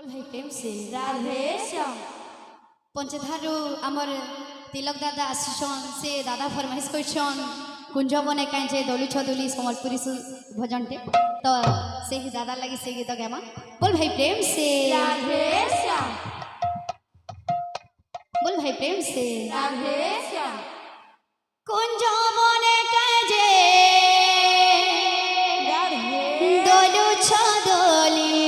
बोल भाई प्रेम से राधे श्याम। पंचधारू आमर तिलक दादा आशीषन से दादा फरमाइश करछन कुंज बने कहीं दलु छदुली सम्बलपुरी भजनटे तो से ही दादा लगी से गीत गामा बोल भाई प्रेम से राधे श्याम। बोल भाई प्रेम से राधे श्याम। कुंज बने कहीं दलु छदुली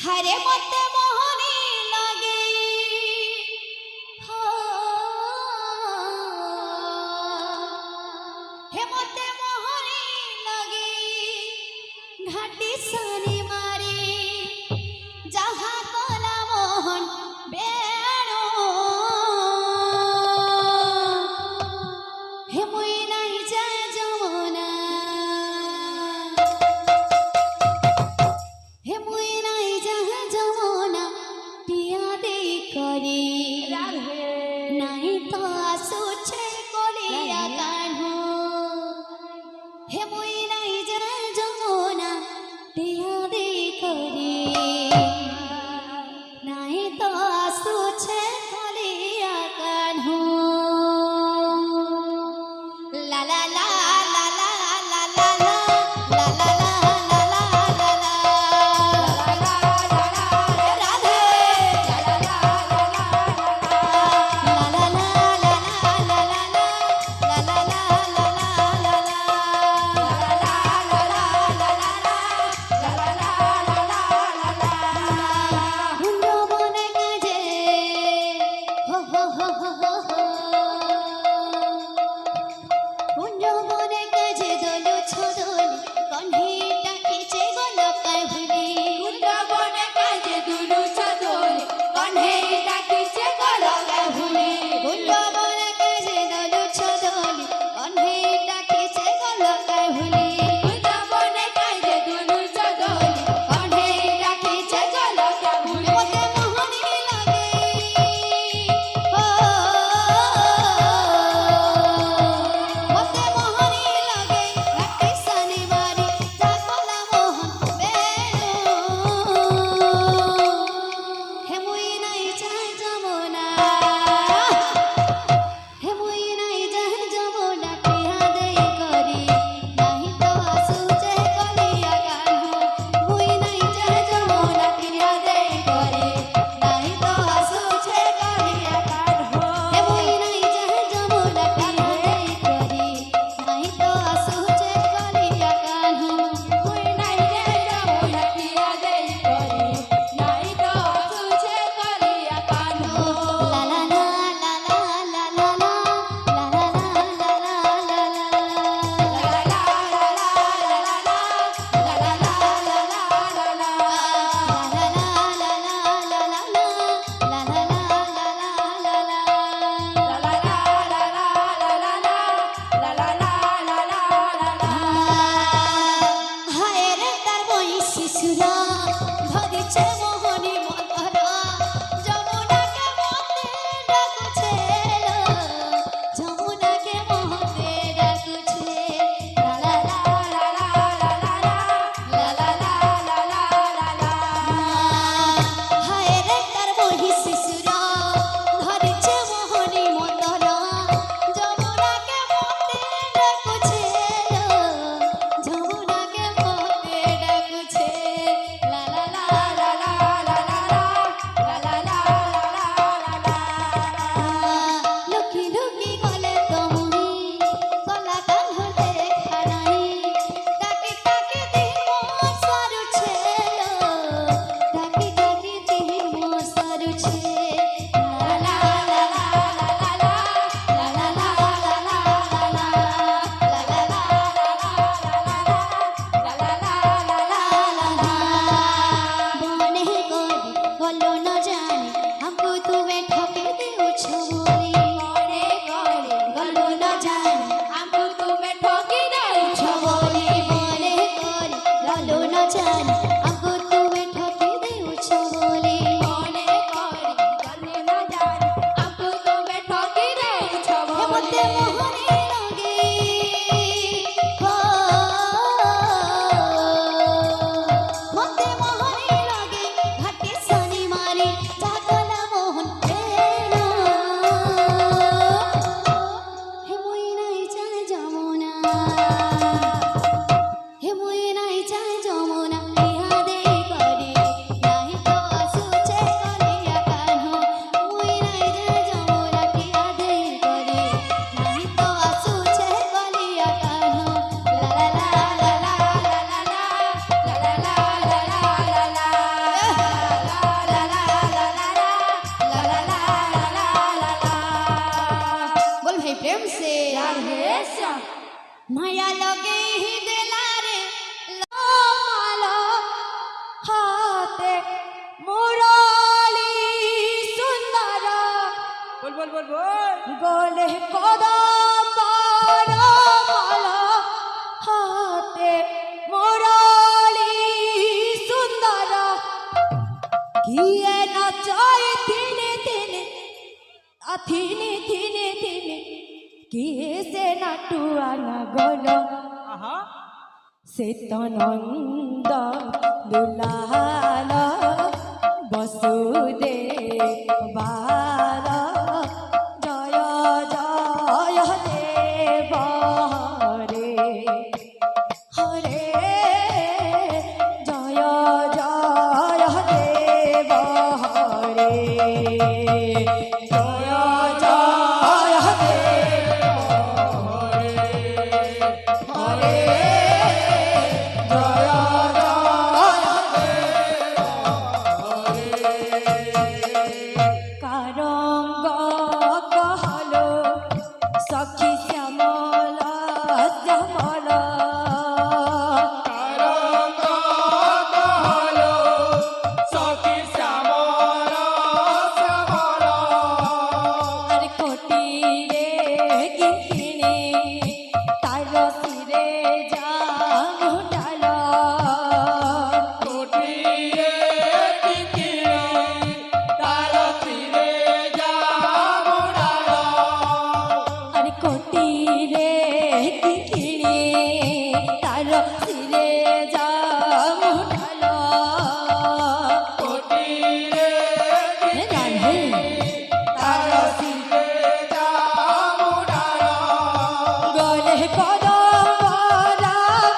हरे मते मोहनी लगे हे मते मोहनी लगे घाटी सानी मारी जहाँ कोला मोहन बेणो हे मुई नहीं जाए जमुना हे मुई नहीं जाए जमुना पिया दे करी नहीं तो सोचे कोलिया कान्हो हे मुई नहीं जाए जमुना पिया दे करी नहीं तो सोचे कोलिया कान्हो ला ला ला ला ला ला ला ला মতে মোহনী লাগে হো মতে মোহনী লাগে ঘাটে শনি মারে জাগলা মোহন প্রেরণা হে মুই নাই চায় যমুনা হে মুই নাই চায় যমুনা ইহা দে করে নাহি তো আসুছে কলিয়া কাহ্ন মুই নাই চায় যমুনা ইহা দে করে নাহি তো আসুছে কলিয়া কাহ্ন লা লা লা লা লা লা লা লা লা লা লা লা बोल भाई प्रेम से राधे श्याम माया लगे ही दिलारे माला हाथे मुरली सुंदर बोल बोल बोल बोल गोले कदम माला हाथे मुरली सुंदर किए नचाए तिने तिने थिने थिने थिने किए से नाटुआ नगल आहा से तनंद दुलाल वसुदेव बाल जय जय देव हरे हरे जय जय देव हरे जय जय देव हरे কারঙ্গ কহলো সখী শ্যামলা শ্যামলা কারঙ্গ কহলো সখী শ্যামলা শ্যামলা আর কোটিরে গিন্তিনে তার শিরে জামুডাল কোটিরে কিকিরে তার ফিরে যাবড়াল আর কোটিরে গিন্তিনে তার শিরে জামুডাল কোটিরে রাধে তার ফিরে যাবড়াল গলে কদম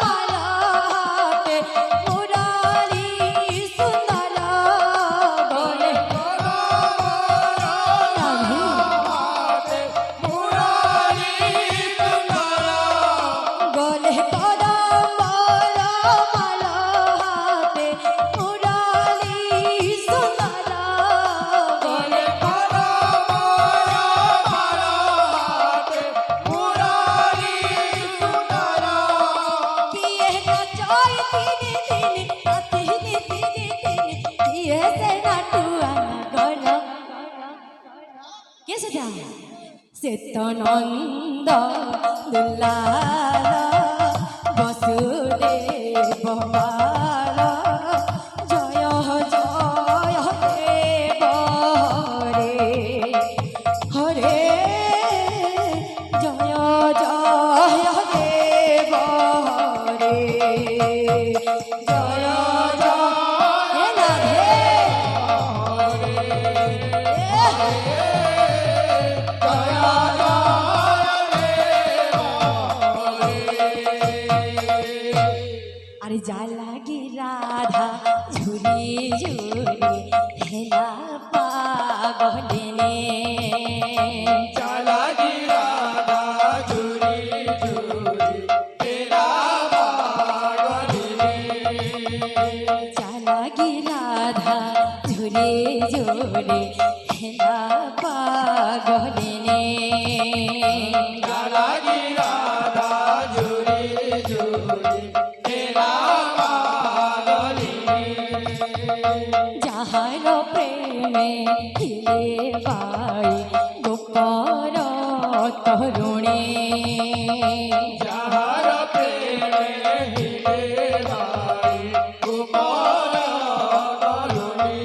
মালাতে মুরারি সুন্দর গলে গলে কদম মালাতে মুরারি সুন্দর গলে किए नचाय तिने तिने किए से नाटुआ नगल कैसे जा से तनंद दुलाल वसुदेव बाल जय जय देव हरे हरे जय जय देव हरे जय जय राधे अरे जा लागी राधा झुरी झुरी हेला पागले चला गिरादा झुरी झुरी तेरा पागलिने जा लागी राधा झुरी झुरी हेला पागले चला गिरादा झुरी झुरी तेरा पागलिने যাহার প্রেমে হিলে বাই গোপর তরুণে যাহার প্রেমে হিলে ভাই কুমার তরুণী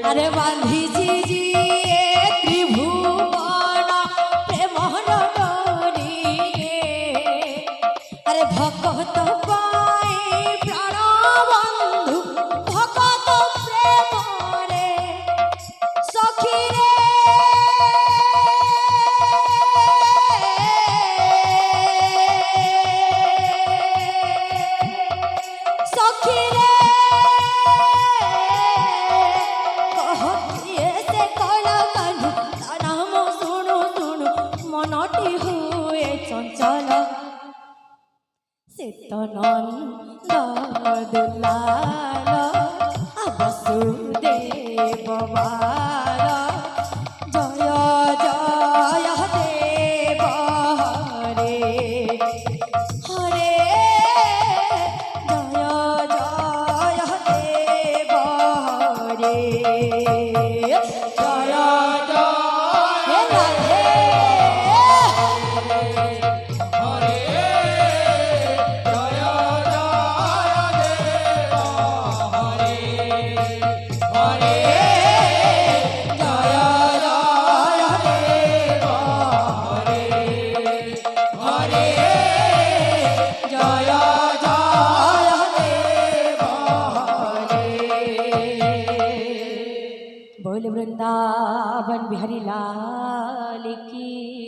আরে বাঁধিছি জিয়ে ত্রিভুবন প্রেম ভগত পাই প্রাণ বন্ধু ভগত প্রেমরে সখী রে সখী রে কহিয়ে সে কল কানু তার নাম শুণু শুণু মনটি হুয়ে চঞ্চল শীতনন্দ দুলাল বসুদেব বাল জয় জয় দেব হরে হরে জয় জয় দেব হরে জয় হে রাধে बोल वृंदावन बिहारी लाल की